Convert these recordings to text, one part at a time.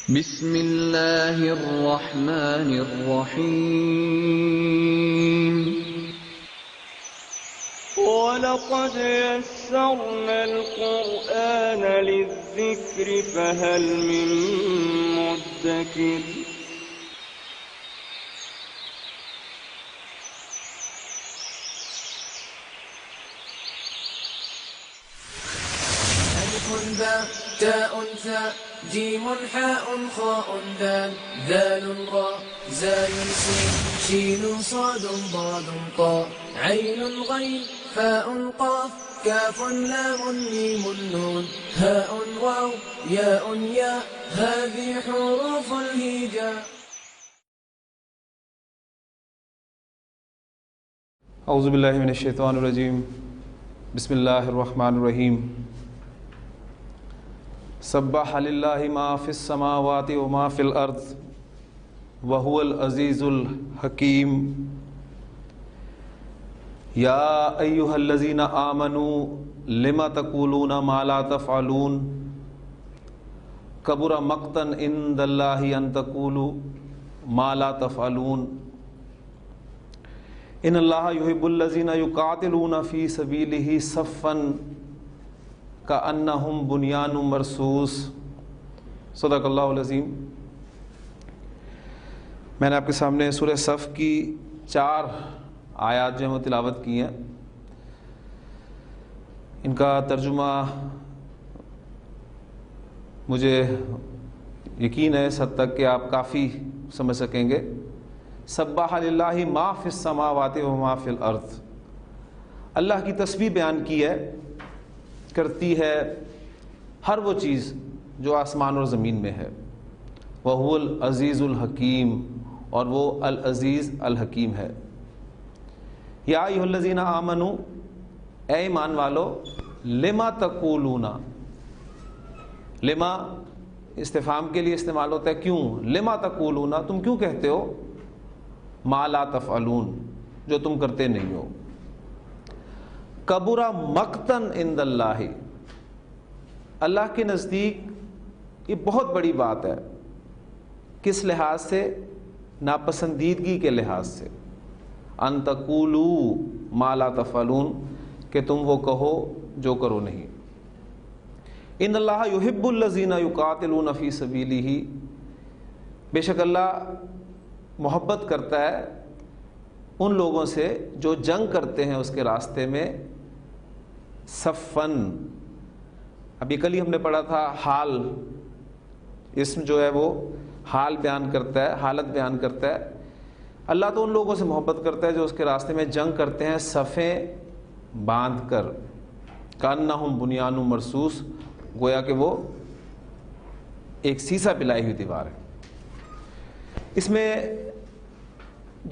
بسم اللہ الرحمن الرحیم وَلَقَدْ يَسَّرْنَا الْقُرْآنَ لِلذِّكْرِ فَهَلْ مِن مُّدَّكِرٍ ألف باء تاء ثاء جيم حاء خاء دال ذال راء زاي سين شين صاد ضاد طاء عين غين فاء قاف كاف لام ميم نون هاء واو ياء ياء هذه حروف الهجاء. اعوذ باللہ من الشیطان الرجیم. بسم اللہ الرحمن الرحیم. سبح للہ ما فی السماوات وما فی الارض وهو العزیز الحکیم. یا ایہا الذین آمنوا لم تقولون ما لا تفعلون کبر مقتا عند اللہ ان تقولوا ما لا تفعلون. ان اللہ یحب الذین یقاتلون فی سبیلہ صفا کأنہم بنیان مرصوص. صدق اللہ العظیم. میں نے آپ کے سامنے سورہ صف کی 4 آیات جو ہیں وہ تلاوت کی ہیں. ان کا ترجمہ مجھے یقین ہے اس حد تک کہ آپ کافی سمجھ سکیں گے. سبح للہ ما فی السماوات و ما فی الارض. اللہ کی تسبیح بیان کی ہے، کرتی ہے ہر وہ چیز جو آسمان اور زمین میں ہے. وَهُوَ الْعَزِيزُ الْحَكِيمُ، اور وہ العزیز الحکیم ہے. یا ایھا الذین آمنوا، اے ایمان والو، لما تقولون. لما استفہام کے لیے استعمال ہوتا ہے کیوں. لما تقولون، تم کیوں کہتے ہو ما لا تفعلون، جو تم کرتے نہیں ہو. کبر مقتا عند اللہ، اللہ کے نزدیک یہ بہت بڑی بات ہے. کس لحاظ سے؟ ناپسندیدگی کے لحاظ سے. ان تقولوا ما لا تفعلون، کہ تم وہ کہو جو کرو نہیں. ان اللہ یحب الذین یقاتلون فی سبیلہ، بے شک اللہ محبت کرتا ہے ان لوگوں سے جو جنگ کرتے ہیں اس کے راستے میں. صفن، ابھی کل ہی ہم نے پڑھا تھا حال. اسم جو ہے وہ حال بیان کرتا ہے، حالت بیان کرتا ہے. اللہ تو ان لوگوں سے محبت کرتا ہے جو اس کے راستے میں جنگ کرتے ہیں صفیں باندھ کر. کأنہم بنیان مرصوص، گویا کہ وہ ایک سیسا پلائی ہوئی دیوار ہے. اس میں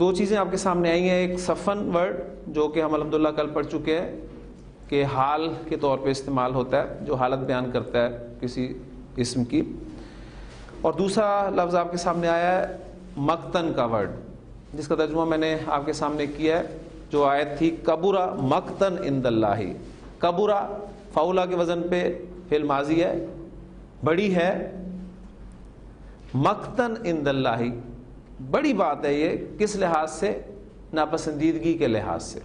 2 چیزیں آپ کے سامنے آئی ہیں. ایک صفن ورڈ جو کہ ہم الحمدللہ کل پڑھ چکے ہیں کہ حال کے طور پہ استعمال ہوتا ہے، جو حالت بیان کرتا ہے کسی اسم کی. اور دوسرا لفظ آپ کے سامنے آیا ہے مقتن کا ورڈ، جس کا ترجمہ میں نے آپ کے سامنے کیا ہے. جو آیت تھی کبرا مقتن عند اللہ. کبرا فعولا کے وزن پہ فعل ماضی ہے، بڑی ہے. مقتن عند اللہ، بڑی بات ہے یہ. کس لحاظ سے؟ ناپسندیدگی کے لحاظ سے.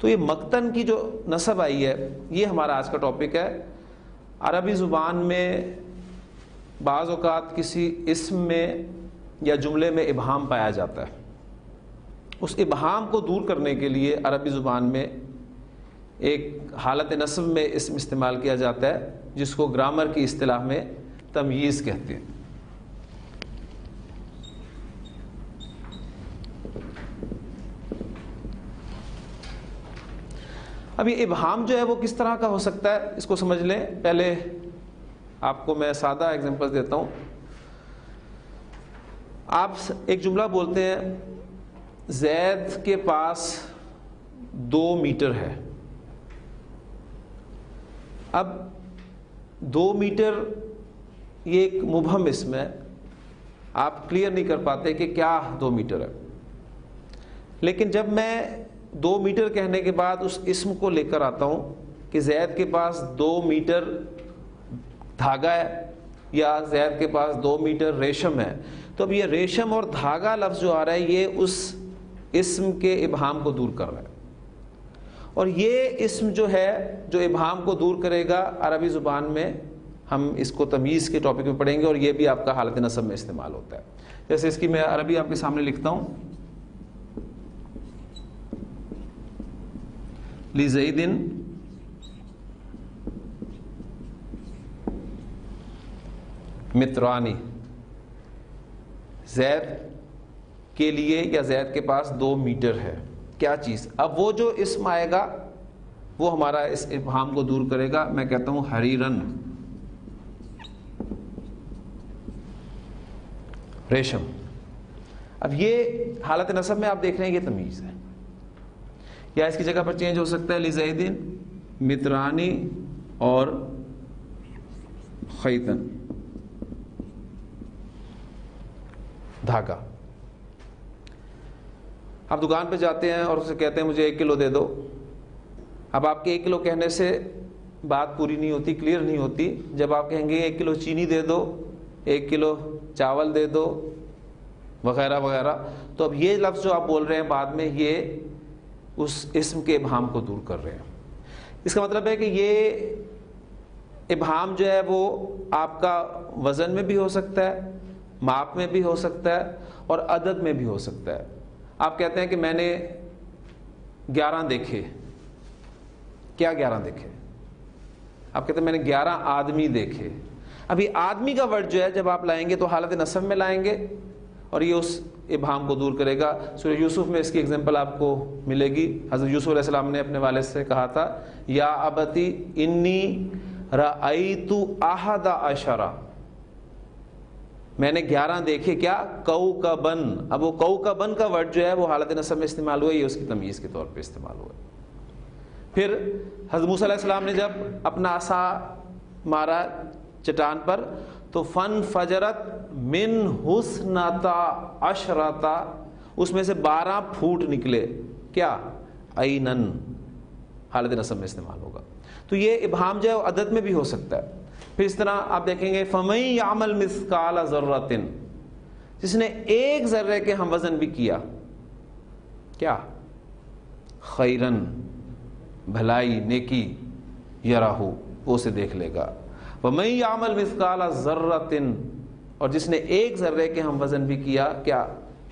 تو یہ مقتن کی جو نسب آئی ہے، یہ ہمارا آج کا ٹاپک ہے. عربی زبان میں بعض اوقات کسی اسم میں یا جملے میں ابہام پایا جاتا ہے. اس ابہام کو دور کرنے کے لیے عربی زبان میں ایک حالت نصب میں اسم استعمال کیا جاتا ہے جس کو گرامر کی اصطلاح میں تمییز کہتے ہیں. ابھی ابہام جو ہے وہ کس طرح کا ہو سکتا ہے اس کو سمجھ لیں. پہلے آپ کو میں سادہ ایگزامپل دیتا ہوں. آپ ایک جملہ بولتے ہیں زید کے پاس 2 میٹر ہے. اب 2 میٹر یہ ایک مبہم اسم ہے، آپ کلیئر نہیں کر پاتے کہ کیا 2 میٹر ہے. لیکن جب میں 2 میٹر کہنے کے بعد اس اسم کو لے کر آتا ہوں کہ زید کے پاس 2 میٹر دھاگا ہے یا زید کے پاس 2 میٹر ریشم ہے، تو اب یہ ریشم اور دھاگا لفظ جو آ رہا ہے یہ اس اسم کے ابہام کو دور کر رہا ہے، اور یہ اسم جو ہے جو ابہام کو دور کرے گا عربی زبان میں ہم اس کو تمیز کے ٹاپک میں پڑھیں گے، اور یہ بھی آپ کا حالت نصب میں استعمال ہوتا ہے. جیسے اس کی میں عربی آپ کے سامنے لکھتا ہوں، لزید مترانی، زید کے لیے یا زید کے پاس 2 میٹر ہے. کیا چیز؟ اب وہ جو اسم آئے گا وہ ہمارا اس ابہام کو دور کرے گا. میں کہتا ہوں حریرن، ریشم. اب یہ حالت نصب میں آپ دیکھ رہے ہیں یہ تمیز ہے، یا اس کی جگہ پر چینج ہو سکتا ہے لزیدن مترانی اور خیتن، دھاگا. آپ دکان پہ جاتے ہیں اور اسے کہتے ہیں مجھے 1 کلو دے دو. اب آپ کے 1 کلو کہنے سے بات پوری نہیں ہوتی، کلیئر نہیں ہوتی. جب آپ کہیں گے 1 کلو چینی دے دو، 1 کلو چاول دے دو، وغیرہ وغیرہ، تو اب یہ لفظ جو آپ بول رہے ہیں بعد میں یہ اس اسم کے ابہام کو دور کر رہے ہیں. اس کا مطلب ہے کہ یہ ابہام جو ہے وہ آپ کا وزن میں بھی ہو سکتا ہے، ماپ میں بھی ہو سکتا ہے، اور عدد میں بھی ہو سکتا ہے. آپ کہتے ہیں کہ میں نے 11 دیکھے. کیا 11 دیکھے؟ آپ کہتے ہیں میں نے 11 آدمی دیکھے. ابھی آدمی کا ورڈ جو ہے جب آپ لائیں گے تو حالت نصب میں لائیں گے، اور یہ اس ابہام کو دور کرے گا. سورہ یوسف میں اس کی ایگزامپل آپ کو ملے گی. حضرت یوسف علیہ السلام نے اپنے والد سے کہا تھا یا ابتی انی رأیت 11، میں نے 11 دیکھے. کیا؟ کوکبن. اب وہ کوکبن کا ورڈ جو ہے وہ حالت نصب میں استعمال ہوا، یہ اس کی تمیز کے طور پہ استعمال ہوا. پھر حضرت موسیٰ علیہ السلام نے جب اپنا عصا مارا چٹان پر تو فن فجرت من حسنتا عشرتا، اس میں سے 12 پھوٹ نکلے. کیا؟ عینن، حالت نصب میں استعمال ہوگا. تو یہ ابہام جو ہے وہ عدد میں بھی ہو سکتا ہے. پھر اس طرح آپ دیکھیں گے فَمَن يَعْمَلْ مِثْقَالَ ذَرَّةٍ، جس نے 1 ذرے کے ہم وزن بھی کیا. کیا؟ خیرن، بھلائی، نیکی، یراہو، وہ اسے دیکھ لے گا. وَمَن يَعْمَلْ مِثْقَالَ ذَرَّةٍ، اور جس نے 1 ذرے کے ہم وزن بھی کیا. کیا؟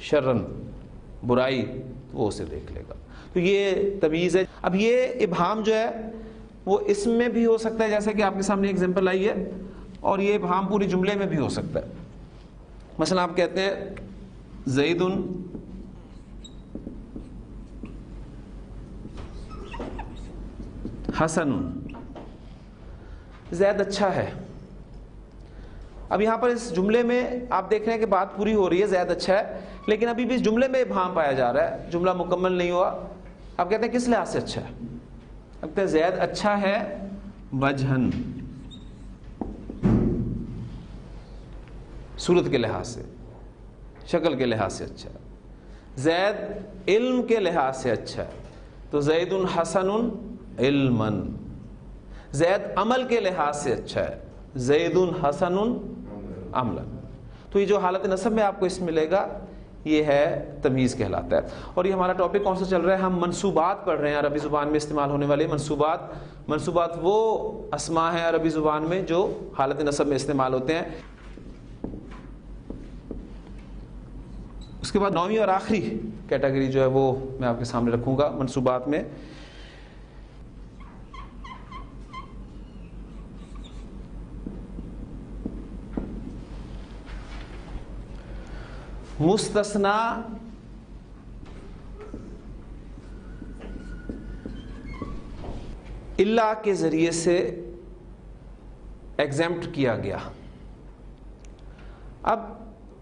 شرن، برائی، وہ اسے دیکھ لے گا. تو یہ تمیز ہے. اب یہ ابہام جو ہے وہ اسم میں بھی ہو سکتا ہے، جیسے کہ آپ کے سامنے ایگزامپل آئی ہے، اور یہ ابہام پوری جملے میں بھی ہو سکتا ہے. مثلا آپ کہتے ہیں زید حسن، زید اچھا ہے. اب یہاں پر اس جملے میں آپ دیکھ رہے ہیں کہ بات پوری ہو رہی ہے، زید اچھا ہے، لیکن ابھی بھی اس جملے میں ابہام پایا جا رہا ہے، جملہ مکمل نہیں ہوا. آپ کہتے ہیں کس لحاظ سے اچھا ہے؟ اب کہتے ہیں زید اچھا ہے وجہن، صورت کے لحاظ سے، شکل کے لحاظ سے اچھا ہے. زید علم کے لحاظ سے اچھا ہے، تو زید حسن علمن. زید عمل کے لحاظ سے اچھا ہے، زید حسن عملا. تو یہ جو حالت نصب میں آپ کو اس ملے گا یہ ہے تمیز کہلاتا ہے. اور یہ ہمارا ٹاپک کون سا چل رہا ہے؟ ہم منصوبات پڑھ رہے ہیں، عربی زبان میں استعمال ہونے والے منصوبات. منصوبات وہ اسماء ہیں عربی زبان میں جو حالت نصب میں استعمال ہوتے ہیں. اس کے بعد 9ویں اور آخری کیٹیگری جو ہے وہ میں آپ کے سامنے رکھوں گا منصوبات میں. مستثنا اللہ کے ذریعے سے ایگزیمپٹ کیا گیا. اب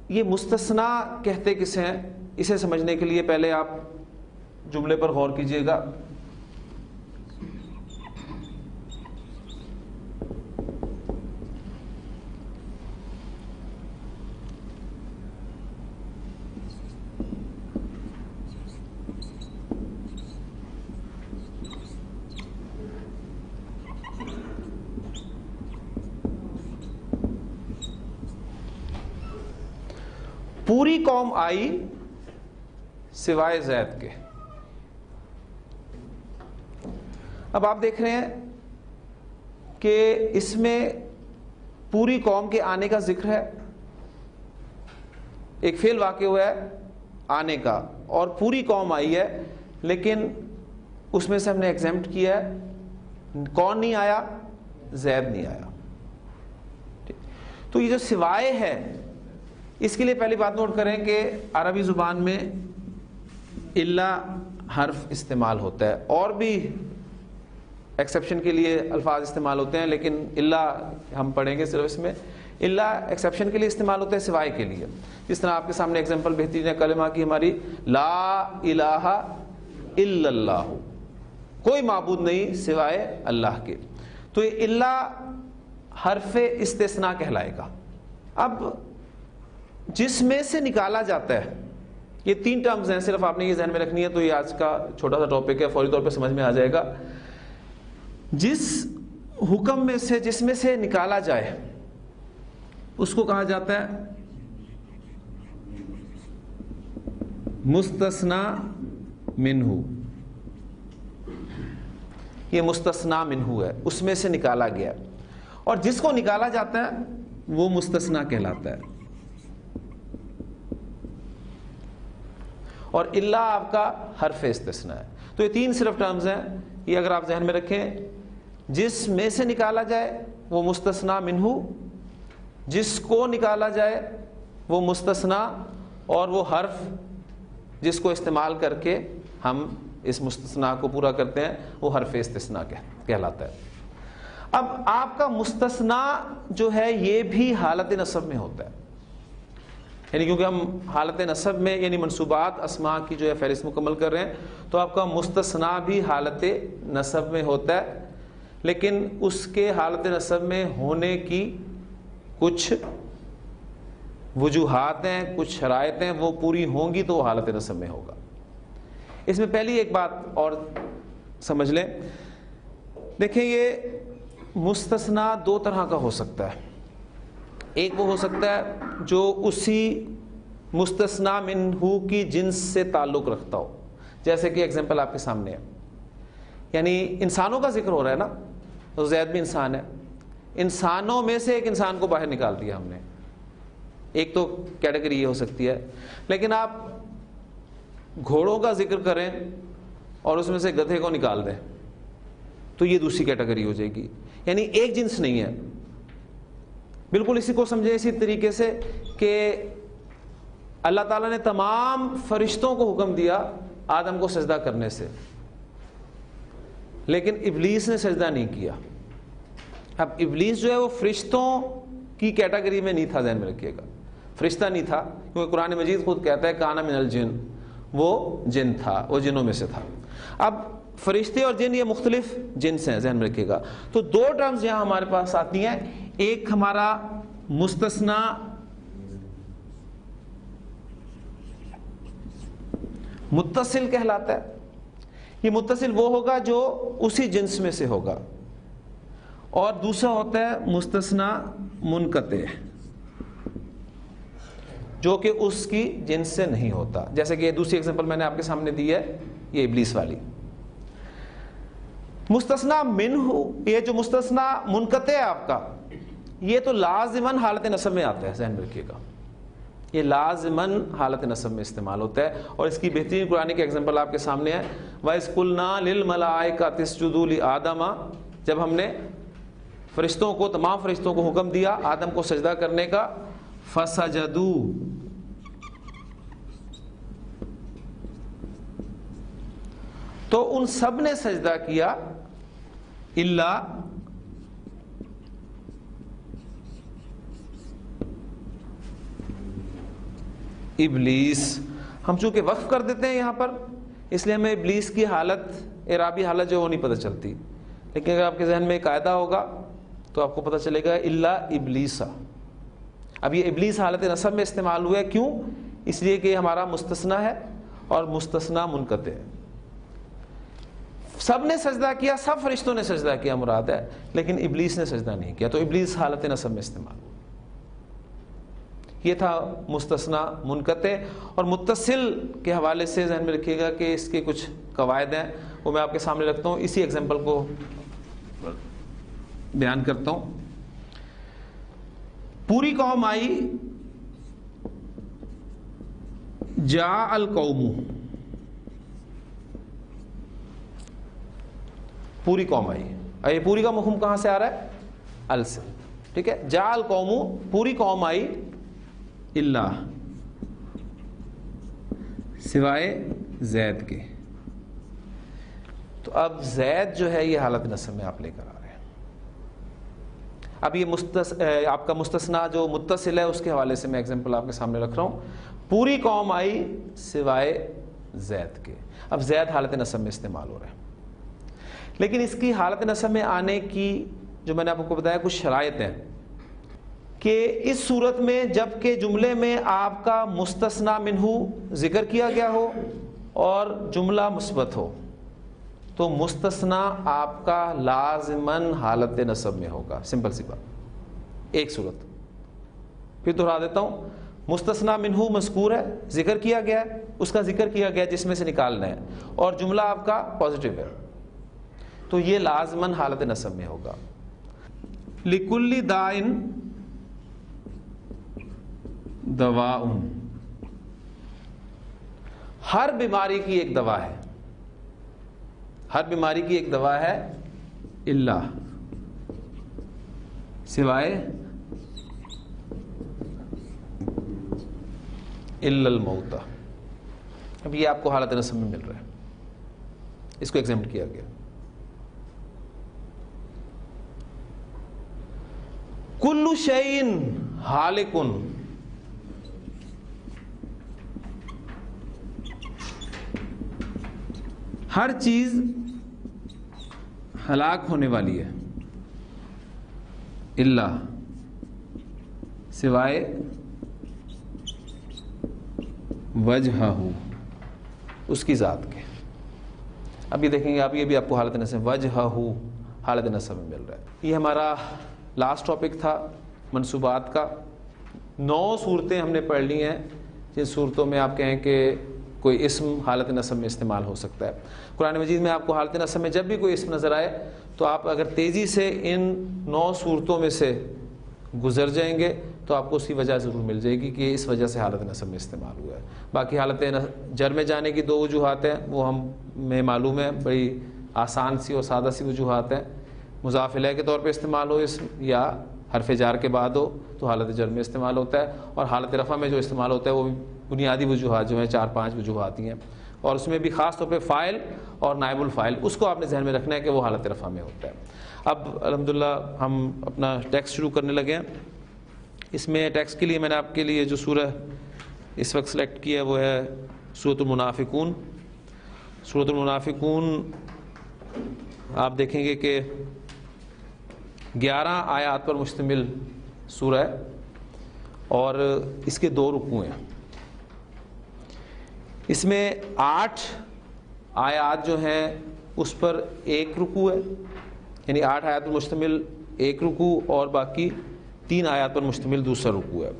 یہ مستثنا کہتے کسے ہیں؟ اسے سمجھنے کے لیے پہلے آپ جملے پر غور کیجئے گا. پوری قوم آئی سوائے زید کے. اب آپ دیکھ رہے ہیں کہ اس میں پوری قوم کے آنے کا ذکر ہے, ایک فعل واقع ہوا ہے آنے کا, اور پوری قوم آئی ہے, لیکن اس میں سے ہم نے ایگزیمپٹ کیا ہے, کون نہیں آیا؟ زید نہیں آیا. تو یہ جو سوائے ہے, اس کے لیے پہلی بات نوٹ کریں کہ عربی زبان میں الا حرف استعمال ہوتا ہے, اور بھی ایکسیپشن کے لیے الفاظ استعمال ہوتے ہیں, لیکن الا ہم پڑھیں گے صرف اس میں. الا ایکسیپشن کے لیے استعمال ہوتا ہے, سوائے کے لیے. جس طرح آپ کے سامنے ایگزامپل بہترین ہے کلمہ کی ہماری, لا الہ الا اللہ, کوئی معبود نہیں سوائے اللہ کے. تو یہ الا حرف استثناء کہلائے گا. اب جس میں سے نکالا جاتا ہے, یہ 3 ٹرمز ہیں, صرف آپ نے یہ ذہن میں رکھنی ہے, تو یہ آج کا چھوٹا سا ٹاپک ہے, فوری طور پہ سمجھ میں آ جائے گا. جس حکم میں سے, جس میں سے نکالا جائے, اس کو کہا جاتا ہے مستثنی منہ. یہ مستثنی منہ ہے, اس میں سے نکالا گیا, اور جس کو نکالا جاتا ہے وہ مستثنی کہلاتا ہے. اور الا آپ کا حرف استثناء ہے. تو یہ 3 صرف ٹرمز ہیں, یہ اگر آپ ذہن میں رکھیں, جس میں سے نکالا جائے وہ مستثنی منہ, جس کو نکالا جائے وہ مستثنی, اور وہ حرف جس کو استعمال کر کے ہم اس مستثنیٰ کو پورا کرتے ہیں وہ حرف استثناء کہلاتا ہے. اب آپ کا مستثنیٰ جو ہے یہ بھی حالت نصب میں ہوتا ہے, یعنی کیونکہ ہم حالت نصب میں یعنی منصوبات اسماء کی جو ہے فہرست مکمل کر رہے ہیں, تو آپ کا مستثنیٰ بھی حالت نصب میں ہوتا ہے, لیکن اس کے حالت نصب میں ہونے کی کچھ وجوہات ہیں, کچھ شرائط ہیں, وہ پوری ہوں گی تو وہ حالت نصب میں ہوگا. اس میں پہلی ایک بات اور سمجھ لیں, دیکھیں یہ مستثنیٰ 2 طرح کا ہو سکتا ہے. ایک وہ ہو سکتا ہے جو اسی مستثنیٰ منہ کی جنس سے تعلق رکھتا ہو, جیسے کہ ایگزامپل آپ کے سامنے ہے, یعنی انسانوں کا ذکر ہو رہا ہے نا, تو زید بھی انسان ہے, انسانوں میں سے ایک انسان کو باہر نکال دیا ہم نے, ایک تو کیٹیگری یہ ہو سکتی ہے. لیکن آپ گھوڑوں کا ذکر کریں اور اس میں سے گدھے کو نکال دیں تو یہ دوسری کیٹیگری ہو جائے گی, یعنی ایک جنس نہیں ہے. بالکل اسی کو سمجھیں اسی طریقے سے کہ اللہ تعالیٰ نے تمام فرشتوں کو حکم دیا آدم کو سجدہ کرنے سے, لیکن ابلیس نے سجدہ نہیں کیا. اب ابلیس جو ہے وہ فرشتوں کی کیٹیگری میں نہیں تھا, ذہن میں رکھیے گا, فرشتہ نہیں تھا, کیونکہ قرآن مجید خود کہتا ہے کانا من الجن, وہ جن تھا, وہ جنوں میں سے تھا. اب فرشتے اور جن یہ مختلف جنس ہیں, ذہن میں رکھیے گا. تو 2 ٹرمز یہاں ہمارے پاس آتی ہیں, ایک ہمارا مستثنیٰ متصل کہلاتا ہے. یہ متصل وہ ہوگا جو اسی جنس میں سے ہوگا, اور دوسرا ہوتا ہے مستثنیٰ منقطع جو کہ اس کی جنس سے نہیں ہوتا. جیسے کہ دوسری ایگزامپل میں نے آپ کے سامنے دی ہے, یہ ابلیس والی. مستثنیٰ منہ, یہ جو مستثنیٰ منقطع ہے آپ کا, یہ تو لازماً حالت نصب میں آتا ہے, ذہن میں رکھیے گا, یہ لازماً حالت نصب میں استعمال ہوتا ہے. اور اس کی بہترین قرآن کی ایگزامپل آپ کے سامنے ہے, وَإِذْ قُلْنَا لِلْمَلَائِكَةِ اسْجُدُوا لِآدَمَ, جب ہم نے فرشتوں کو, تمام فرشتوں کو حکم دیا آدم کو سجدہ کرنے کا, فَسَجَدُوا, تو ان سب نے سجدہ کیا الا ابلیس. ہم چونکہ وقف کر دیتے ہیں یہاں پر, اس لیے ہمیں ابلیس کی حالت, اعرابی حالت جو وہ نہیں پتہ چلتی, لیکن اگر آپ کے ذہن میں قاعدہ ہوگا تو آپ کو پتہ چلے گا الا ابلیسا. اب یہ ابلیس حالت نصب میں استعمال ہوا ہے, کیوں؟ اس لیے کہ ہمارا مستثنیٰ ہے اور مستثنیٰ منقطع ہے. سب نے سجدہ کیا, سب فرشتوں نے سجدہ کیا مراد ہے, لیکن ابلیس نے سجدہ نہیں کیا, تو ابلیس حالت نصب میں استعمال ہوا. یہ تھا مستثنا منقطع. اور متصل کے حوالے سے ذہن میں رکھیے گا کہ اس کے کچھ قواعد ہیں, وہ میں آپ کے سامنے رکھتا ہوں, اسی ایگزامپل کو بیان کرتا ہوں. پوری قوم آئی, جاء القوم, پوری قوم آئی. یہ پوری کا مفہوم کہاں سے آ رہا ہے؟ ال سے. ٹھیک ہے, جاء القوم, پوری قوم آئی, الا, سوائے زید کے. تو اب زید جو ہے یہ حالت نصب میں آپ لے کر آ رہے ہیں. اب یہ آپ کا مستثنا جو متصل ہے اس کے حوالے سے میں ایگزامپل آپ کے سامنے رکھ رہا ہوں. پوری قوم آئی سوائے زید کے. اب زید حالت نصب میں استعمال ہو رہا ہے, لیکن اس کی حالت نصب میں آنے کی جو میں نے آپ کو بتایا کچھ شرائط ہیں کہ اس صورت میں جب کہ جملے میں آپ کا مستثنا منہ ذکر کیا گیا ہو اور جملہ مثبت ہو تو مستثنا آپ کا لازماً حالت نصب میں ہوگا. سمپل سی بات. ایک صورت پھر دہرا دیتا ہوں, مستثنا منہ مذکور ہے, ذکر کیا گیا ہے, اس کا ذکر کیا گیا جس میں سے نکالنا ہے, اور جملہ آپ کا پازیٹیو ہے, تو یہ لازماً حالت نصب میں ہوگا. لِكُلِّ دَاءٍ دَوَاءٌ, ہر بیماری کی ایک دوا ہے, ہر بیماری کی ایک دوا ہے, الا, سوائے الا الموت. اب یہ آپ کو حالت نصب میں مل رہا ہے, اس کو ایگزامپل کیا گیا. کل شیء ہالک, ہر چیز ہلاک ہونے والی ہے, الا, سوائے وجہہ, اس کی ذات کے. اب یہ دیکھیں گے آپ, یہ بھی آپ کو حالت نصب, وجہہ حالت نصب میں مل رہا ہے. یہ ہمارا لاسٹ ٹاپک تھا منصوبات کا. 9 صورتیں ہم نے پڑھ لی ہیں جن صورتوں میں آپ کہیں کہ کوئی اسم حالت نصب میں استعمال ہو سکتا ہے. قرآن مجید میں آپ کو حالت نصب میں جب بھی کوئی اسم نظر آئے تو آپ اگر تیزی سے ان 9 صورتوں میں سے گزر جائیں گے تو آپ کو اس کی وجہ ضرور مل جائے گی کہ اس وجہ سے حالت نصب میں استعمال ہوا ہے. باقی حالت جر میں جانے کی 2 وجوہات ہیں, وہ ہمیں معلوم ہے, بڑی آسان سی اور سادہ سی وجوہات ہیں. مضاف الیہ کے طور پہ استعمال ہو اسم, یا حرف جار کے بعد ہو تو حالت جر میں استعمال ہوتا ہے, اور حالت رفع میں جو استعمال ہوتا ہے وہ بنیادی وجوہات جو ہیں 4-5 وجوہات ہی ہیں, اور اس میں بھی خاص طور پہ فاعل اور نائب الفاعل, اس کو آپ نے ذہن میں رکھنا ہے کہ وہ حالت رفع میں ہوتا ہے. اب الحمدللہ ہم اپنا ٹیکسٹ شروع کرنے لگے ہیں. اس میں ٹیکسٹ کے لیے میں نے آپ کے لیے جو سورہ اس وقت سلیکٹ کی ہے وہ ہے سورۃ المنافقون. سورۃ المنافقون آپ دیکھیں گے کہ 11 آیات پر مشتمل سورہ ہے, اور اس کے 2 رکوع ہیں. اس میں 8 آیات جو ہیں اس پر 1 رکوع ہے, یعنی 8 آیات پر مشتمل 1 رکوع, اور باقی 3 آیات پر مشتمل دوسرا رکوع ہے.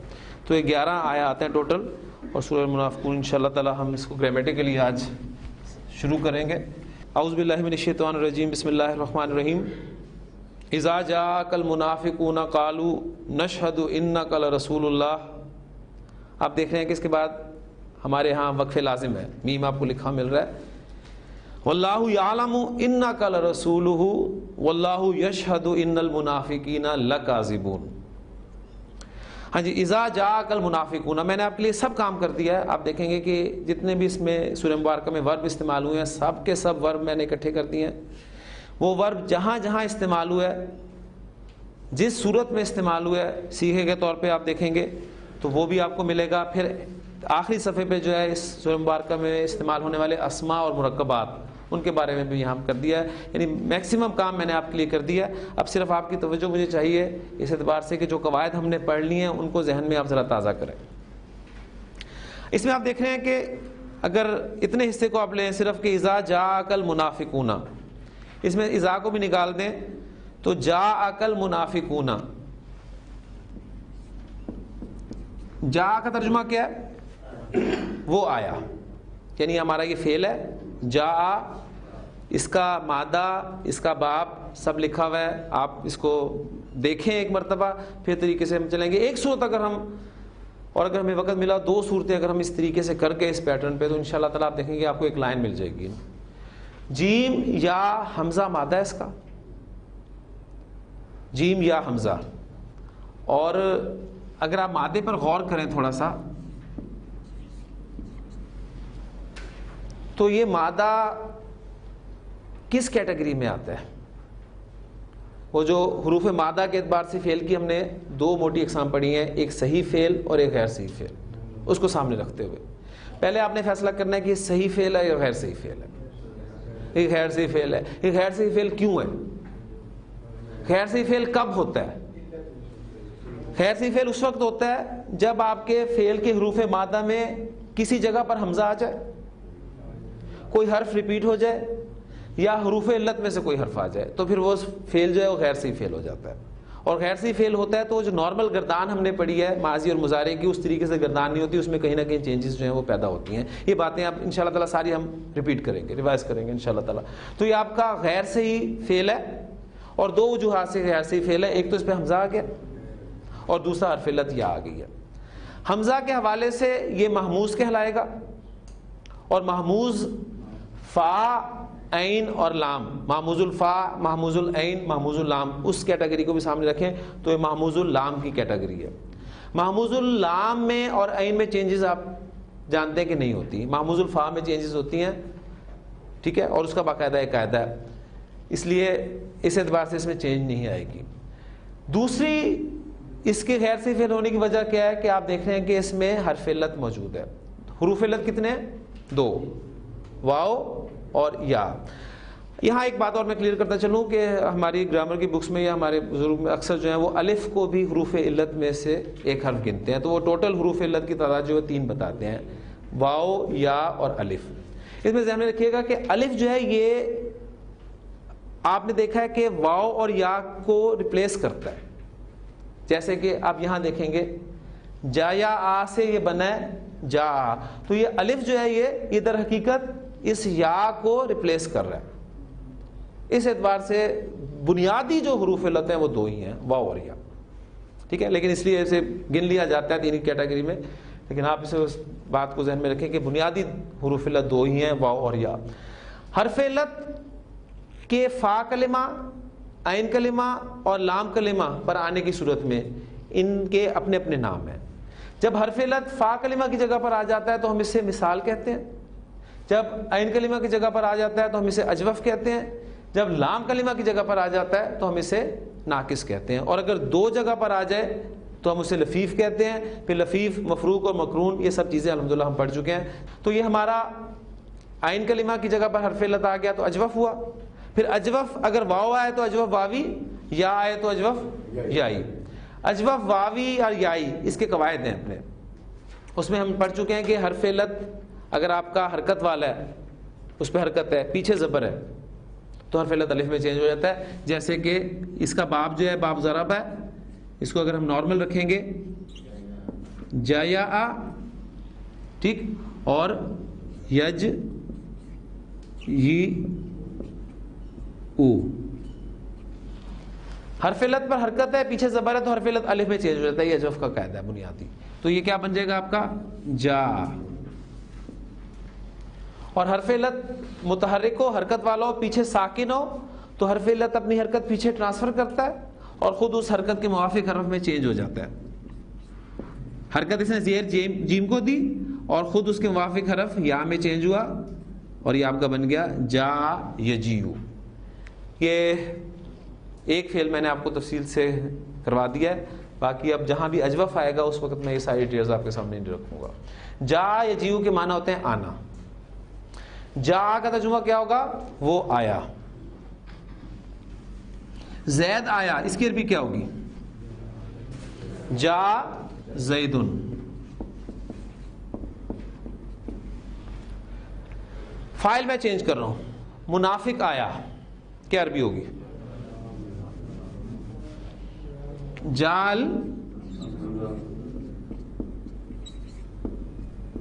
تو یہ 11 آیات ہیں ٹوٹل, اور سورہ المنافقون انشاءاللہ تعالی ہم اس کو گرامیٹیکلی آج شروع کریں گے. اعوذ باللہ من الشیطان الرجیم, بسم اللہ الرحمن الرحیم. اذا جاءک المنافقون قالوا نشہد انک لرسول اللہ. آپ دیکھ رہے ہیں کہ اس کے بعد ہمارے ہاں وقف لازم ہے, میم آپ کو لکھا مل رہا ہے. واللہ یعلم انک لرسولہ واللہ یشہد ان المنافقین لکاذبون. ہاں جی, اذا جاءک المنافقون, میں نے آپ کے لیے سب کام کر دیا ہے. آپ دیکھیں گے کہ جتنے بھی اس میں سورہ مبارکہ میں ورب استعمال ہوئے ہیں سب کے سب ورب میں نے اکٹھے کر دیے ہیں. وہ ورب جہاں جہاں استعمال ہوا ہے, جس صورت میں استعمال ہوا ہے, سیغے کے طور پہ آپ دیکھیں گے تو وہ بھی آپ کو ملے گا. پھر آخری صفحے پہ جو ہے اس سورہ مبارکہ میں استعمال ہونے والے اسماء اور مرکبات, ان کے بارے میں بھی یہاں کر دیا ہے. یعنی میکسیمم کام میں نے آپ کے لیے کر دیا ہے. اب صرف آپ کی توجہ مجھے چاہیے اس اعتبار سے کہ جو قواعد ہم نے پڑھ لی ہیں ان کو ذہن میں آپ ذرا تازہ کریں. اس میں آپ دیکھ رہے ہیں کہ اگر اتنے حصے کو آپ لیں صرف کہ اذا جاءک المنافقون, اس میں اذا کو بھی نکال دیں تو جاءک المنافقون, جا کا ترجمہ کیا ہے؟ وہ آیا، یعنی ہمارا یہ فعل ہے جا، اس کا مادہ، اس کا باب سب لکھا ہوا ہے، آپ اس کو دیکھیں ایک مرتبہ، پھر طریقے سے ہم چلیں گے. ایک صورت اگر ہم، اور اگر ہمیں وقت ملا 2 صورتیں اگر ہم اس طریقے سے کر کے اس پیٹرن پہ، تو انشاءاللہ تعالیٰ آپ دیکھیں گے آپ کو ایک لائن مل جائے گی. جیم یا حمزہ مادہ ہے اس کا، جیم یا حمزہ. اور اگر آپ مادے پر غور کریں تھوڑا سا، تو یہ مادہ کس کیٹیگری میں آتا ہے؟ وہ جو حروف مادہ کے اعتبار سے فعل کی ہم نے 2 موٹی اقسام پڑھی ہیں، ایک صحیح فعل اور ایک غیر صحیح فعل. اس کو سامنے رکھتے ہوئے پہلے آپ نے فیصلہ کرنا ہے کہ یہ صحیح فعل ہے یا غیر صحیح فعل ہے. یہ غیر صحیح فعل ہے. یہ غیر صحیح فعل کیوں ہے؟ غیر صحیح فعل کب ہوتا ہے؟ غیر صحیح فعل اس وقت ہوتا ہے جب آپ کے فعل کے حروف مادہ میں کسی جگہ پر حمزہ آ جائے، کوئی حرف ریپیٹ ہو جائے، یا حروف علت میں سے کوئی حرف آ جائے، تو پھر وہ فعل جو ہے وہ غیر صحیح فعل ہو جاتا ہے. اور غیر صحیح فعل ہوتا ہے تو جو نارمل گردان ہم نے پڑھی ہے ماضی اور مضارع کی، اس طریقے سے گردان نہیں ہوتی، اس میں کہیں نہ کہیں چینجز جو ہیں وہ پیدا ہوتی ہیں. یہ باتیں آپ انشاءاللہ تعالیٰ ساری ہم ریپیٹ کریں گے، ریوائز کریں گے انشاءاللہ تعالیٰ. تو یہ آپ کا غیر صحیح فعل ہے، اور 2 وجوہات سے غیر صحیح فعل ہے. ایک تو اس پہ حمزہ آ گیا، اور دوسرا حرف علت یا آ گئی ہے. حمزہ کے حوالے سے یہ محموز کہلائے گا، اور محموز فا، عین اور لام، محموز الفا، محموز العین، محموز اللام، اس کیٹیگری کو بھی سامنے رکھیں تو یہ محموز اللام کی کیٹیگری ہے. محموز اللام میں اور عین میں چینجز آپ جانتے ہیں کہ نہیں ہوتی، محموز الفا میں چینجز ہوتی ہیں، ٹھیک ہے، اور اس کا باقاعدہ ایک قاعدہ ہے، اس لیے اس اعتبار سے اس میں چینج نہیں آئے گی. دوسری اس کے غیر صحیح فعل ہونے کی وجہ کیا ہے کہ آپ دیکھ رہے ہیں کہ اس میں حرف علت موجود ہے. حروف علت کتنے ہیں؟ 2، واو اور یا. یہاں ایک بات اور میں کلیئر کرتا چلوں کہ ہماری گرامر کی بکس میں یا ہمارے بزرگ میں اکثر جو ہیں وہ الف کو بھی حروف علت میں سے ایک حرف گنتے ہیں، تو وہ ٹوٹل حروف علت کی تعداد جو ہے 3 بتاتے ہیں، واو، یا اور الف. اس میں ذہن میں رکھیے گا کہ الف جو ہے یہ آپ نے دیکھا ہے کہ واو اور یا کو ریپلیس کرتا ہے. جیسے کہ آپ یہاں دیکھیں گے جا یا آ سے یہ بنا ہے جا آ، تو یہ الف جو ہے یہ در حقیقت اس یا کو ریپلیس کر رہا ہے. اس اعتبار سے بنیادی جو حروف علت ہیں وہ 2 ہی ہیں، واو اور یا، ٹھیک ہے. لیکن اس لیے اسے گن لیا جاتا ہے 3 کیٹیگری میں، لیکن آپ اسے اس بات کو ذہن میں رکھیں کہ بنیادی حروف علت 2 ہی ہیں، واو اور یا. حرف علت کے فا کلمہ، عین کلمہ اور لام کلمہ پر آنے کی صورت میں ان کے اپنے اپنے نام ہیں. جب حرف علت فا کلمہ کی جگہ پر آ جاتا ہے تو ہم اسے مثال کہتے ہیں، جب عین کلمہ کی جگہ پر آ جاتا ہے تو ہم اسے اجوف کہتے ہیں، جب لام کلمہ کی جگہ پر آ جاتا ہے تو ہم اسے ناقص کہتے ہیں، اور اگر 2 جگہ پر آ جائے تو ہم اسے لفیف کہتے ہیں. پھر لفیف، مفروق اور مقرون، یہ سب چیزیں الحمدللہ ہم پڑھ چکے ہیں. تو یہ ہمارا عین کلمہ کی جگہ پر حرف علت آ گیا تو اجوف ہوا. پھر اجوف اگر واو آئے تو اجوف واوی، یا آئے تو اجوف یائی. اجوف واوی اور یائی اس کے قواعد ہیں اپنے، اس میں ہم پڑھ چکے ہیں کہ حرف علت اگر آپ کا حرکت والا ہے، اس پہ حرکت ہے، پیچھے زبر ہے، تو حرف علت الف میں چینج ہو جاتا ہے. جیسے کہ اس کا باب جو ہے باب ضرب ہے، اس کو اگر ہم نارمل رکھیں گے جا یا آ، ٹھیک، اور یج ی او، حرف علت پر حرکت ہے، پیچھے زبر ہے، تو حرف علت الف میں چینج ہو جاتا ہے. یہ اجوف کا قاعدہ ہے بنیادی. تو یہ کیا بن جائے گا آپ کا جا. اور حرف علت متحرک ہو، حرکت والا ہو، پیچھے ساکن ہو، تو حرف علت اپنی حرکت پیچھے ٹرانسفر کرتا ہے اور خود اس حرکت کے موافق حرف میں چینج ہو جاتا ہے. حرکت اس نے زیر جیم کو دی اور خود اس کے موافق حرف یا میں چینج ہوا، اور یہ آپ کا بن گیا جا یجیو. یہ ایک فعل میں نے آپ کو تفصیل سے کروا دیا ہے، باقی اب جہاں بھی اجوف آئے گا اس وقت میں یہ ساری ڈیٹیلز آپ کے سامنے نہیں رکھوں گا. جا یجیو کے معنی ہوتے ہیں آنا. جا کا ترجمہ کیا ہوگا؟ وہ آیا. زید آیا، اس کی عربی کیا ہوگی؟ جا زیدن. فائل میں چینج کر رہا ہوں. منافق آیا، کیا عربی ہوگی؟ جال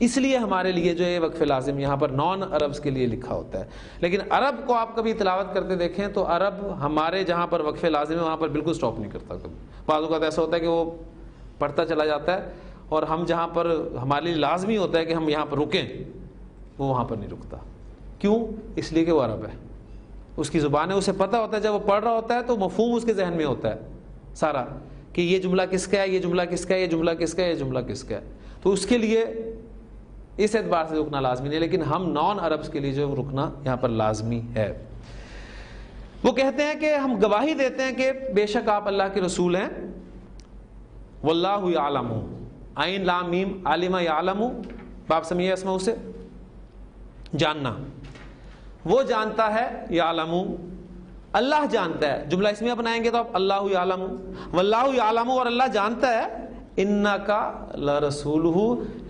اس لیے ہمارے لیے جو ہے وقف لازم یہاں پر نان عربز کے لیے لکھا ہوتا ہے. لیکن عرب کو آپ کبھی تلاوت کرتے دیکھیں تو عرب ہمارے جہاں پر وقف لازم ہے وہاں پر بالکل سٹاپ نہیں کرتا. کبھی بعض اوقات ایسا ہوتا ہے کہ وہ پڑھتا چلا جاتا ہے اور ہم جہاں پر ہمارے لیے لازمی ہوتا ہے کہ ہم یہاں پر رکیں وہ وہاں پر نہیں رکتا. کیوں؟ اس لیے کہ وہ عرب ہے, اس کی زبان ہے, اسے پتہ ہوتا ہے جب وہ پڑھ رہا ہوتا ہے تو مفہوم اس کے ذہن میں ہوتا ہے سارا کہ یہ جملہ کس کا ہے, یہ جملہ کس کا ہے, یہ جملہ کس کا ہے, یہ جملہ کس کا ہے. تو اس کے لیے اس اعتبار سے رکنا لازمی نہیں, لیکن ہم نان عربز کے لیے جو رکنا یہاں پر لازمی ہے. وہ کہتے ہیں کہ ہم گواہی دیتے ہیں کہ بے شک آپ اللہ کے رسول ہیں. واللہ یعلم, عین لام میم عالم یعلم, باب سمیع اسماء سے جاننا, وہ جانتا ہے, یعلم اللہ جانتا ہے. جملہ اسمیہ بنائیں گے تو آپ اللہ یعلم, واللہ یعلم, اور اللہ جانتا ہے, انکا لرسولہ,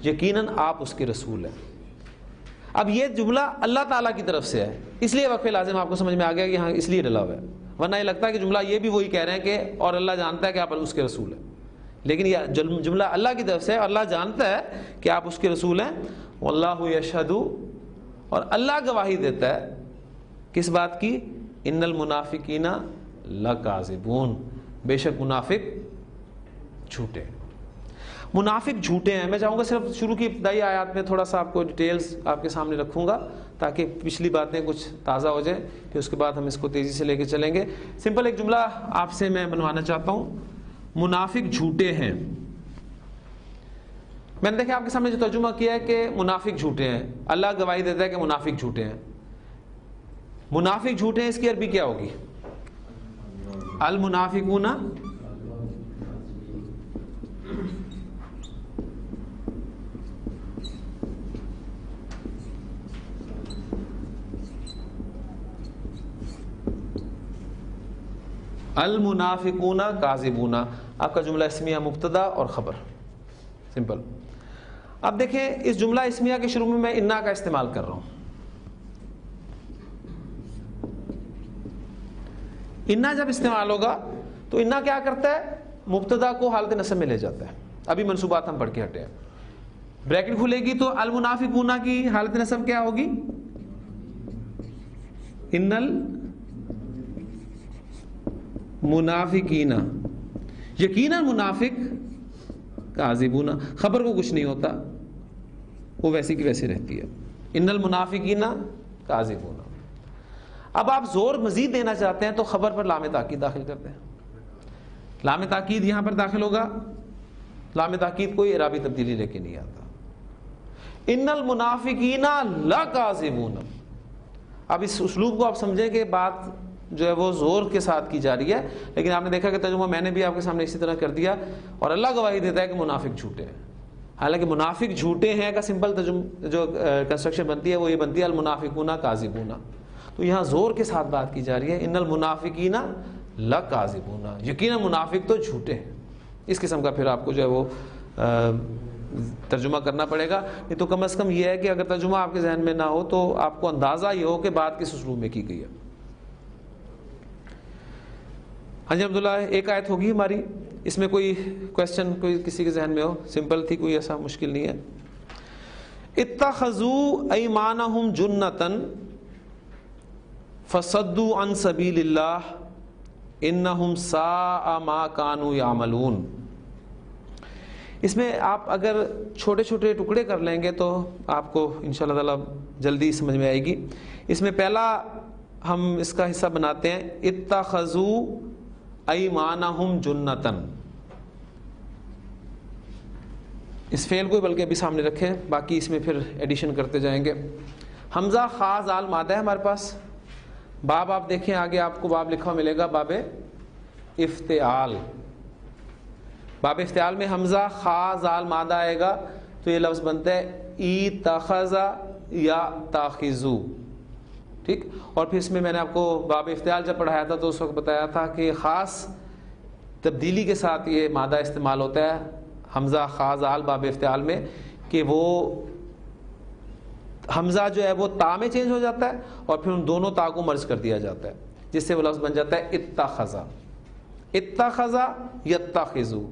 یقیناً آپ اس کے رسول ہیں. اب یہ جملہ اللہ تعالیٰ کی طرف سے ہے, اس لیے وقف لازم آپ کو سمجھ میں آ گیا کہ ہاں اس لیے ڈلا ہوا ہے, ورنہ یہ لگتا ہے کہ جملہ یہ بھی وہی کہہ رہے ہیں کہ اور اللہ جانتا ہے کہ آپ اس کے رسول ہیں. لیکن یہ جملہ اللہ کی طرف سے ہے, اللہ جانتا ہے کہ آپ اس کے رسول ہیں. واللہ یشہد, اور اللہ گواہی دیتا ہے کس بات کی؟ ان المنافقین لکاذبون, بے شک منافق جھوٹے. منافق جھوٹے ہیں. میں چاہوں گا صرف شروع کی ابتدائی آیات میں تھوڑا سا آپ کو ڈیٹیلز آپ کے سامنے رکھوں گا تاکہ پچھلی باتیں کچھ تازہ ہو جائیں, پھر اس کے بعد ہم اس کو تیزی سے لے کے چلیں گے. سمپل ایک جملہ آپ سے میں بنوانا چاہتا ہوں, منافق جھوٹے ہیں. میں نے دیکھا آپ کے سامنے جو ترجمہ کیا ہے کہ منافق جھوٹے ہیں, اللہ گواہی دیتا ہے کہ منافق جھوٹے ہیں. منافق جھوٹے ہیں, اس کی عربی کیا ہوگی؟ المنافقون المنافقون کاذبون. آپ کا جملہ اسمیہ مبتدا اور خبر, سمپل. اب دیکھیں اس جملہ اسمیہ کے شروع میں انا کا استعمال کر رہا ہوں. انا جب استعمال ہوگا تو انا کیا کرتا ہے؟ مبتدا کو حالت نصب میں لے جاتا ہے. ابھی منصوبات ہم پڑھ کے ہٹے ہیں. بریکٹ کھلے گی تو المنافقون کی حالت نصب کیا ہوگی؟ ان المنافقین, یقینا منافق, کاذبون, خبر کو کچھ نہیں ہوتا, وہ ویسی کی ویسی رہتی ہے. ان المنافقین کاذبون. اب آپ زور مزید دینا چاہتے ہیں تو خبر پر لام تاکید داخل کرتے ہیں. لام تاکید یہاں پر داخل ہوگا. لام تاکید کوئی اعرابی تبدیلی لے کے نہیں آتا. ان المنافقین لکاذبون. اب اس اسلوب کو آپ سمجھیں کہ بات جو ہے وہ زور کے ساتھ کی جا رہی ہے, لیکن آپ نے دیکھا کہ ترجمہ میں نے بھی آپ کے سامنے اسی طرح کر دیا, اور اللہ گواہی دیتا ہے کہ منافق جھوٹے ہیں. حالانکہ منافق جھوٹے ہیں کا سمپل ترجمہ جو کنسٹرکشن بنتی ہے وہ یہ بنتی ہے المنافقون کاذبون. تو یہاں زور کے ساتھ بات کی جا رہی ہے, ان المنافقین لکاذبون, یقینا منافق تو جھوٹے ہیں. اس قسم کا پھر آپ کو جو ہے وہ ترجمہ کرنا پڑے گا. نہیں تو کم از کم یہ ہے کہ اگر ترجمہ آپ کے ذہن میں نہ ہو تو آپ کو اندازہ یہ ہو کہ بات کس اسلوب میں کی گئی ہے. ہاں جی عبداللہ, ایک آیت ہوگی ہماری, اس میں کوئی کویسچن کوئی کسی کے ذہن میں ہو؟ سمپل تھی, کوئی ایسا مشکل نہیں ہے. اتخذوا ایمانہم جنۃ فصدوا عن سبیل اللہ انہم ساء ما کانوا یعملون. اس میں آپ اگر چھوٹے چھوٹے ٹکڑے کر لیں گے تو آپ کو انشاءاللہ تعالی جلدی سمجھ میں آئے گی. اس میں پہلا ہم اس کا حصہ بناتے ہیں اتخذوا ایمانہم جنۃ. اس فعل کو بلکہ ابھی سامنے رکھیں, باقی اس میں پھر ایڈیشن کرتے جائیں گے. حمزہ خا زال مادہ ہے ہمارے پاس. باب آپ دیکھیں آگے آپ کو باب لکھا ملے گا, باب افتعال. باب افتعال میں حمزہ خا زال مادہ آئے گا تو یہ لفظ بنتا ہے ایتخذ یا تاخذو. ٹھیک, اور پھر اس میں نے آپ کو باب افتعال جب پڑھایا تھا تو اس وقت بتایا تھا کہ خاص تبدیلی کے ساتھ یہ مادہ استعمال ہوتا ہے حمزہ خا زال باب افتعال میں, کہ وہ حمزہ جو ہے وہ تا میں چینج ہو جاتا ہے اور پھر ان دونوں تا کو مرج کر دیا جاتا ہے, جس سے وہ لفظ بن جاتا ہے اتخذ. اتخذ یتخذو.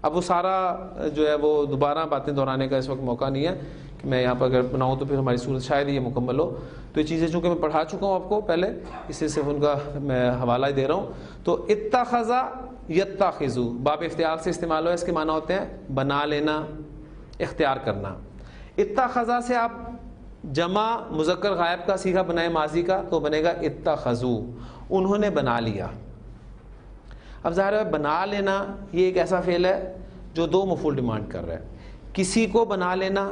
اب وہ سارا جو ہے وہ دوبارہ باتیں دہرانے کا اس وقت موقع نہیں ہے, کہ میں یہاں پر اگر بناؤں تو پھر ہماری صورت شاید یہ مکمل ہو. تو یہ چیزیں چونکہ میں پڑھا چکا ہوں آپ کو پہلے، اس سے صرف ان کا میں حوالہ دے رہا ہوں. تو اتخذ یتخذ باب افتعال سے استعمال ہوا ہے. اس کے معنی ہوتے ہیں بنا لینا، اختیار کرنا. اتخذ سے آپ جمع مذکر غائب کا صیغہ بنائے ماضی کا تو بنے گا اتخذوا، انہوں نے بنا لیا. اب ظاہر ہے بنا لینا یہ ایک ایسا فعل ہے جو دو مفعول ڈیمانڈ کر رہا ہے، کسی کو بنا لینا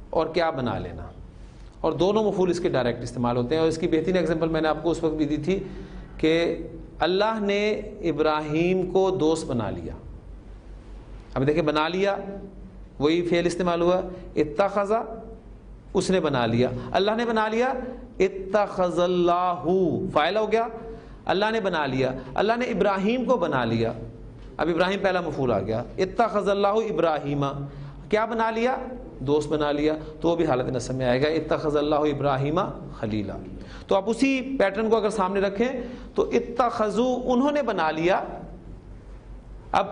اور کیا بنا لینا، اور دونوں مفعول اس کے ڈائریکٹ استعمال ہوتے ہیں. اور اس کی بہترین ایگزامپل میں نے آپ کو اس وقت بھی دی تھی کہ اللہ نے ابراہیم کو دوست بنا لیا. اب دیکھیں بنا لیا وہی فعل استعمال ہوا، اتخذ اس نے بنا لیا، اللہ نے بنا لیا، اتخذ اللہ فاعل ہو گیا، اللہ نے بنا لیا، اللہ نے ابراہیم کو بنا لیا. اب ابراہیم پہلا مفعول آ گیا، اتخذ اللہ ابراہیم، کیا بنا لیا؟ دوست بنا لیا. تو وہ بھی حالت نصب میں آئے گا اتخذ اللہ ابراہیم خلیلا. تو آپ اسی پیٹرن کو اگر سامنے رکھیں تو اتخذوا انہوں نے بنا لیا. اب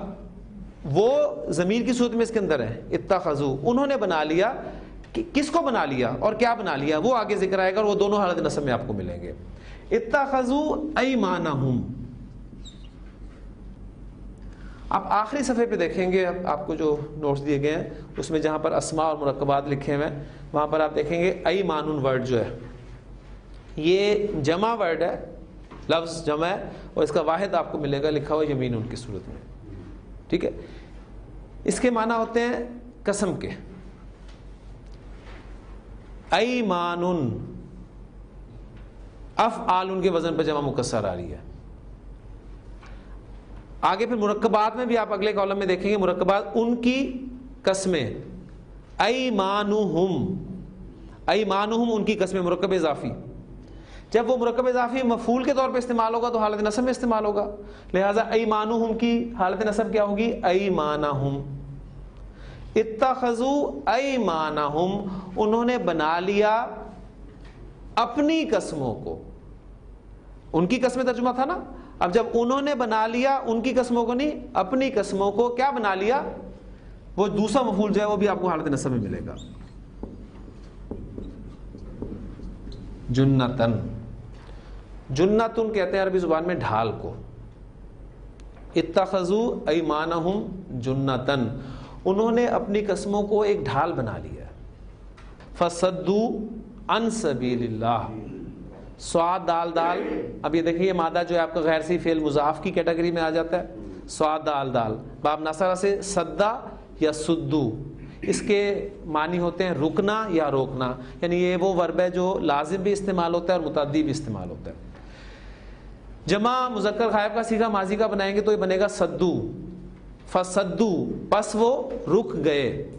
وہ ضمیر کی صورت میں اس کے اندر ہے، اتخذوا انہوں نے بنا لیا، کس کو بنا لیا اور کیا بنا لیا وہ آگے ذکر آئے گا، اور وہ دونوں حالت نصب میں آپ کو ملیں گے. اتخذوا ایمانہم. آپ آخری صفحے پہ دیکھیں گے، آپ کو جو نوٹس دیے گئے ہیں اس میں جہاں پر اسماء اور مرکبات لکھے ہوئے ہیں وہاں پر آپ دیکھیں گے ایمانون ورڈ جو ہے یہ جمع ورڈ ہے، لفظ جمع ہے، اور اس کا واحد آپ کو ملے گا لکھا ہوا یمینون کی صورت میں. ٹھیک ہے، اس کے معنی ہوتے ہیں قسم کے. ایمانن افعال کے وزن پہ جمع مکسر آ رہی ہے. آگے پھر مرکبات میں بھی آپ اگلے کالم میں دیکھیں گے مرکبات ان کی قسمیں، ایمانہم، ایمانہم ان کی قسمیں، مرکب اضافی. جب وہ مرکب اضافی مفعول کے طور پہ استعمال ہوگا تو حالت نصب میں استعمال ہوگا، لہذا ایمانہم کی حالت نصب کیا ہوگی؟ ایمانہم. اتخذوا ایمانہم انہوں نے بنا لیا اپنی قسموں کو. ان کی قسمیں ترجمہ تھا نا. اب جب انہوں نے بنا لیا ان کی قسموں کو نہیں، اپنی قسموں کو کیا بنا لیا؟ وہ دوسرا مفعول جو ہے وہ بھی آپ کو حالت نصب میں ملے گا. جنتن، جنتن کہتے ہیں عربی زبان میں ڈھال کو. اتخذوا ایمانہم جنتن انہوں نے اپنی قسموں کو ایک ڈھال بنا لیا. فصدوا عن سبیل اللہ، صاد دال دال. اب یہ دیکھیے مادہ جو ہے آپ کا غیر سی فعل مضاف کی کیٹیگری میں آ جاتا ہے. صاد دال دال باب نصرہ سے سدا یا سدو، اس کے معنی ہوتے ہیں رکنا یا روکنا، یعنی یہ وہ ورب ہے جو لازم بھی استعمال ہوتا ہے اور متعدی بھی استعمال ہوتا ہے. جمع مذکر غائب کا صیغہ ماضی کا بنائیں گے تو یہ بنے گا سدو. فصدو پس وہ رک گئے.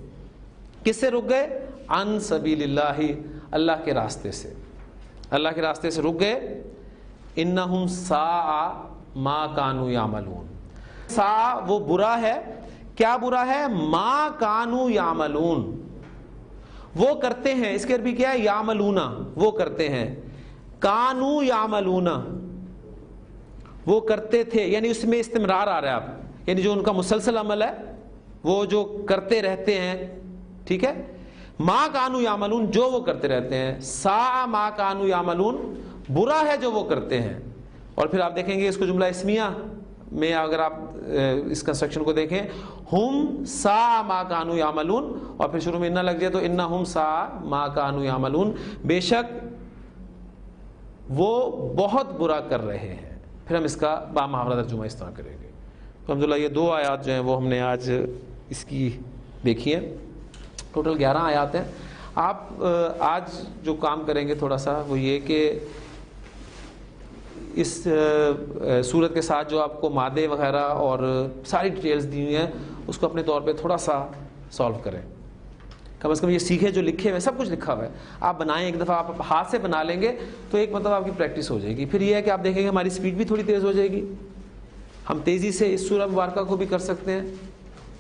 کس سے رک گئے؟ عن سبیل اللہ، اللہ کے راستے سے، اللہ کے راستے سے رک گئے. انہم ساء ما کانوا یعملون. ساء وہ برا ہے، کیا برا ہے؟ ما کانوا یعملون وہ کرتے ہیں. اس کے عربی کیا ہے؟ یعملون وہ کرتے ہیں. کانوا یعملون وہ کرتے تھے، یعنی اس میں استمرار آ رہا ہے آپ، یعنی جو ان کا مسلسل عمل ہے وہ جو کرتے رہتے ہیں. ٹھیک ہے، ما کانوا یعملون جو وہ کرتے رہتے ہیں. ساء ما کانوا یعملون برا ہے جو وہ کرتے ہیں. اور پھر آپ دیکھیں گے اس کو جملہ اسمیہ میں اگر آپ اس کنسٹرکشن کو دیکھیں، ہم ساء ما کانوا یعملون اور پھر شروع میں انہ لگ جائے تو انہم ساء ما کانوا یعملون، بے شک وہ بہت برا کر رہے ہیں. پھر ہم اس کا بامحاورہ ترجمہ اس طرح کریں گے. الحمدللہ یہ دو آیات جو ہیں وہ ہم نے آج اس کی دیکھی ہیں. ٹوٹل 11 آیات ہیں. آپ آج جو کام کریں گے تھوڑا سا وہ یہ کہ اس صورت کے ساتھ جو آپ کو مادے وغیرہ اور ساری ڈیٹیلز دی ہوئی ہیں اس کو اپنے طور پہ تھوڑا سا سالو کریں. کم از کم یہ سیکھیں جو لکھے ہوئے سب کچھ لکھا ہوا ہے آپ بنائیں. ایک دفعہ آپ ہاتھ سے بنا لیں گے تو ایک مطلب آپ کی پریکٹس ہو جائے گی. پھر یہ ہے کہ آپ دیکھیں گے ہماری سپیڈ بھی تھوڑی تیز ہو جائے گی. ہم تیزی سے اس سورہ مبارکہ کو بھی کر سکتے ہیں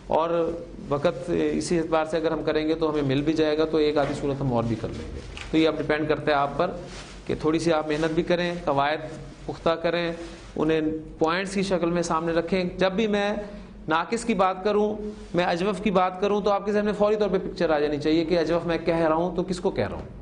اور وقت اسی اعتبار سے اگر ہم کریں گے تو ہمیں مل بھی جائے گا تو ایک آدھی صورت ہم اور بھی کر لیں گے. تو یہ اب ڈپینڈ کرتا ہے آپ پر کہ تھوڑی سی آپ محنت بھی کریں، قواعد پختہ کریں، انہیں پوائنٹس کی شکل میں سامنے رکھیں. جب بھی میں ناقص کی بات کروں، میں اجوف کی بات کروں تو آپ کے ذہن میں فوری طور پہ پکچر آ جانی چاہیے کہ اجوف میں کہہ رہا ہوں تو کس کو کہہ رہا ہوں،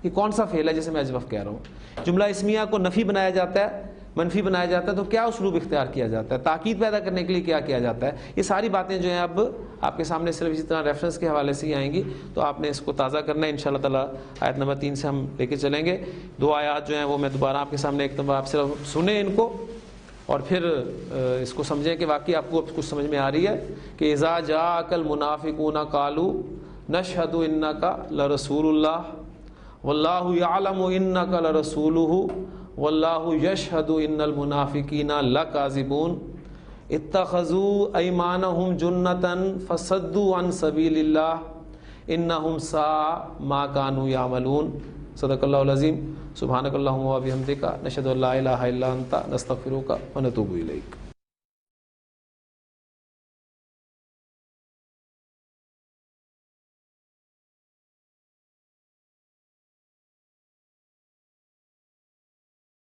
یہ کون سا فعل ہے جسے میں اجوف کہہ رہا ہوں۔ جملہ اسمیہ کو نفی بنایا جاتا ہے، منفی بنایا جاتا ہے تو کیا اسلوب اختیار کیا جاتا ہے، تاکید پیدا کرنے کے لیے کیا کیا جاتا ہے، یہ ساری باتیں جو ہیں اب آپ کے سامنے صرف اسی طرح ریفرنس کے حوالے سے ہی آئیں گی، تو آپ نے اس کو تازہ کرنا ہے۔ انشاءاللہ تعالیٰ آیت نمبر 3 سے ہم لے کے چلیں گے۔ 2 آیات جو ہیں وہ میں دوبارہ آپ کے سامنے ایک دفعہ آپ صرف سنیں ان کو اور پھر اس کو سمجھیں کہ واقعی آپ کو کچھ سمجھ میں آ رہی ہے کہ اذا جاءک المنافقون قالوا نشهد انک لرسول اللہ واللہ یعلم انک لرسولہ واللہ یشہد ان المنافقین لکاذبون اتخذوا ایمانہم جنۃ فصدوا عن سبیل اللہ انہم ساء ما کانوا یعملون۔ صدق اللہ العظیم۔ سبحانک اللہم و بحمدک نشہد ان لا الہ الا انت نستغفرک و نتوب الیک۔